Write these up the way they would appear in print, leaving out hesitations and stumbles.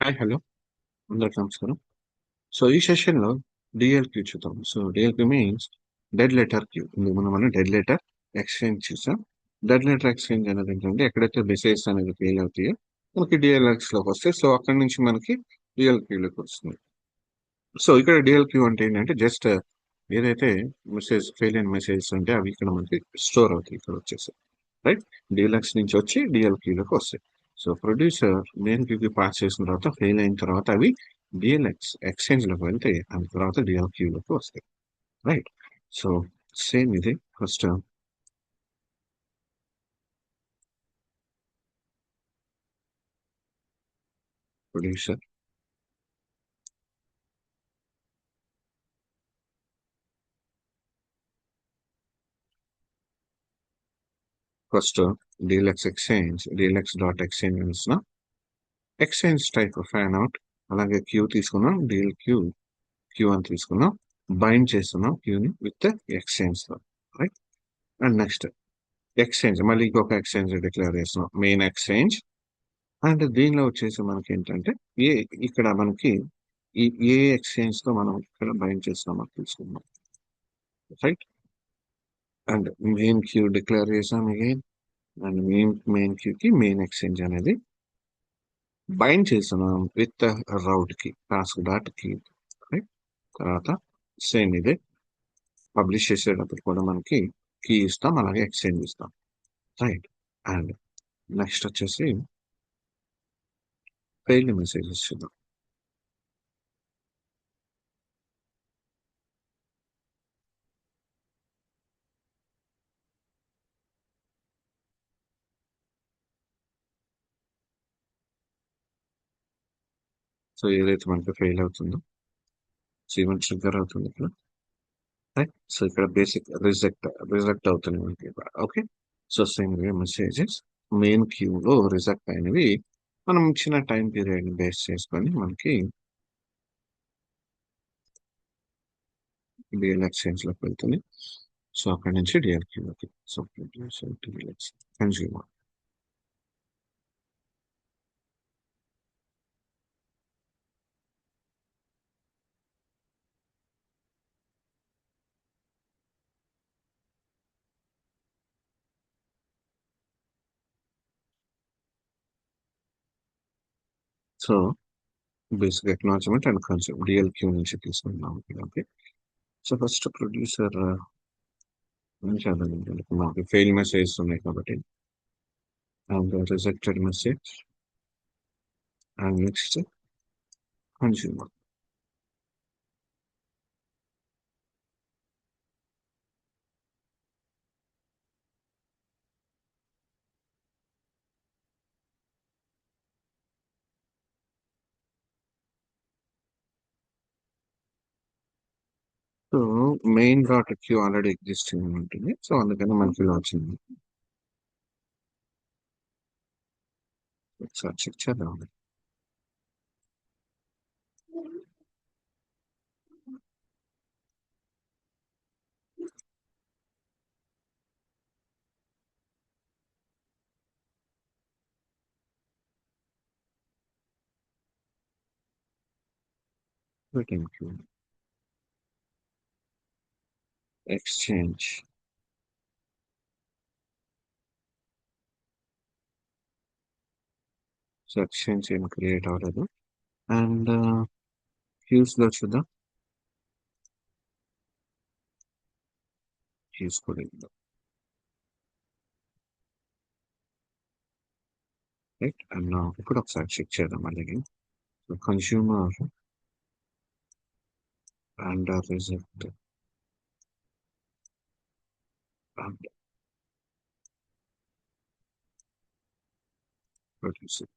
Hi hello అందరికి నమస్కారం. So ఈ సెషన్లో డిఎల్క్యూ చూద్దాం. So DLQ means dead letter queue. ఇందుకు మనం డెడ్ లెటర్ ఎక్స్చేంజ్ చూసాం. డెడ్ లెటర్ ఎక్స్చేంజ్ అనేది ఏంటంటే ఎక్కడైతే మెసేజెస్ అనేది ఫెయిల్ అవుతాయో మనకి డిఎల్ఎక్స్ లోకి వస్తాయి. సో అక్కడి నుంచి మనకి డిఎల్క్యూలోకి వస్తుంది. సో ఇక్కడ డిఎల్క్యూ అంటే ఏంటంటే జస్ట్ ఏదైతే మెసేజ్ ఫెయిల్ అయిన మెసేజెస్ ఉంటే అవి ఇక్కడ మనకి స్టోర్ అవుతాయి. ఇక్కడ వచ్చేసి రైట్ డిఎల్ఎక్స్ నుంచి వచ్చి డిఎల్క్యూలోకి వస్తాయి. సో ప్రొడ్యూసర్ మెయిన్ క్యూకి పాస్ చేసిన తర్వాత ఫెయిల్ అయిన తర్వాత అవి డిఎల్ఎక్స్ ఎక్స్చేంజ్ లోకి వెళ్తే ఆ తర్వాత డిఎల్క్యూలోకి వస్తాయి. రైట్. సో సేమ్ ఇది first producer first DLX exchange DLX dot exchange exchange type fan out, అలాగే క్యూ తీసుకున్నాం, డిఎల్ క్యూ క్యూ అని తీసుకున్నాం, బైండ్ చేస్తున్నాం క్యూని విత్ ఎక్స్చేంజ్ తో. రైట్. అండ్ నెక్స్ట్ ఎక్స్చేంజ్ మళ్ళీ ఇంకొక ఎక్స్చేంజ్ డిక్లేర్ చేస్తున్నాం, మెయిన్ ఎక్స్చేంజ్. అండ్ దీనిలో వచ్చేసి మనకి ఏంటంటే ఏ ఇక్కడ మనకి ఈ ఏ ఎక్స్చేంజ్ తో మనం ఇక్కడ బైండ్ చేస్తున్నామో తీసుకున్నాం. Right. And main queue declare చేసాం అగైన్. అండ్ మెయిన్ క్యూ కి మెయిన్ ఎక్స్చేంజ్ అనేది బైండ్ చేస్తున్నాం విత్ రౌట్ కి టాస్క్ డాట్ కి. రైట్. తర్వాత సేమ్ ఇదే పబ్లిష్ చేసేటప్పుడు కూడా మనకి కీ ఇస్తాం, అలాగే ఎక్స్చేంజ్ ఇస్తాం. రైట్. అండ్ నెక్స్ట్ వచ్చేసి ఫెయిల్ మెసేజెస్ చూద్దాం. సో ఏదైతే మనకి ఫెయిల్ అవుతుందో ఈవెంట్ ట్రిగ్గర్ అవుతుంది ఇక్కడ. రైట్. సో ఇక్కడ బేసిక్ రిజెక్ట్ అవుతుంది మనకి. Okay. So same messages main క్యూలో రిజెక్ట్ అయినవి మనం ఇచ్చిన టైం పీరియడ్ బేస్ చేసుకొని మనకి డిఎల్ ఎక్స్చేంజ్ లోకి వెళ్తుంది. సో అక్కడ నుంచి డిఎల్ క్యూలోకి. So DL consumer. So basic acknowledgement and consume DL queue నుంచి తీసుకుందాం. ఓకే. సో ఫస్ట్ ప్రొడ్యూసర్ మనకి ఫెయిల్ మెసేజ్ ఉన్నాయి కాబట్టి and rejected message and next consumer. So main dot queue already existing ఉంటుంది. సో అందుకని మనకి ఇలా వచ్చింది. ఒకసారి చెక్ చేద్దాం. Return queue exchange. So exchange ఏం క్రియేట్ అవ్వలేదు. అండ్ క్యూస్ లో చూద్దాం. క్యూస్ కూడా ఇద్దాం. రైట్. అండ్ ఇప్పుడు ఒకసారి చెక్ చేద్దాం అలాగే. So consumer and result and producer.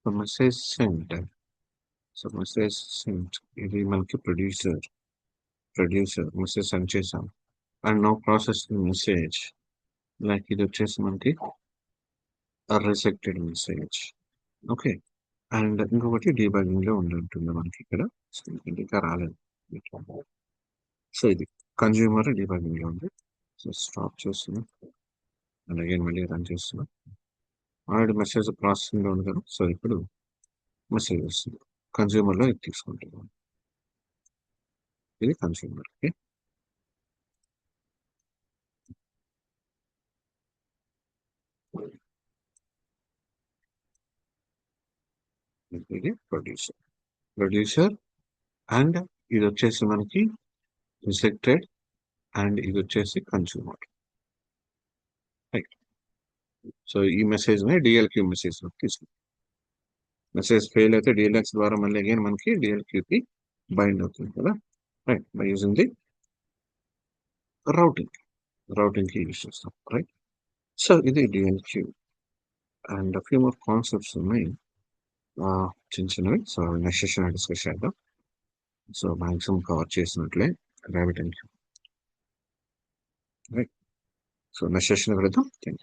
So message sent. So message sent ఇది మనకి ప్రొడ్యూసర్ మెసేజ్ సెండ్ చేసాం. And no processing message. Like ఇది వచ్చేసి మనకి రిజెక్టెడ్ మెసేజ్. ఓకే. అండ్ ఇంకొకటి డీబగ్గింగ్ లో ఉంటుంది మనకి ఇక్కడ. సో ఇంకా రాలేదు. సో ఇది కన్జ్యూమర్ డీబగ్గింగ్ లో ఉంది. సో స్టాప్ చేస్తున్నాం అండ్ అగైన్ మళ్ళీ రన్ చేస్తున్నాం. ఆల్రెడీ మెసేజ్ ప్రాసెసింగ్ లో ఉంది కదా. సో ఇప్పుడు మెసేజ్ వస్తుంది. కన్జ్యూమర్ లో ఇది తీసుకుంటున్నాం. ఇది కన్జ్యూమర్. ఓకే, ఇది ప్రొడ్యూసర్ అండ్ ఇది వచ్చేసి మనకి రిజెక్టెడ్ అండ్ ఇది వచ్చేసి కన్జ్యూమర్. రైట్. సో ఈ మెసేజ్ ని డిఎల్క్యూ మెసేజ్ తీసుకుంటాం. మెసేజ్ ఫెయిల్ అయితే డిఎల్ఎక్స్ ద్వారా మళ్ళీ అగైన్ మనకి డిఎల్క్యూకి బైండ్ అవుతుంది కదా. Right, by using the routing కి యూజ్ చేస్తాం. రైట్. సో ఇది DLQ and few more concepts ఉన్నాయి చిన్న చిన్నవి. సో నెక్స్ట్ సెషన్ డిస్కస్ చేద్దాం. సో మాక్సిమం కవర్ చేసినట్లే rabbit and queue. Right. So next session వెళ్దాం. Thank you.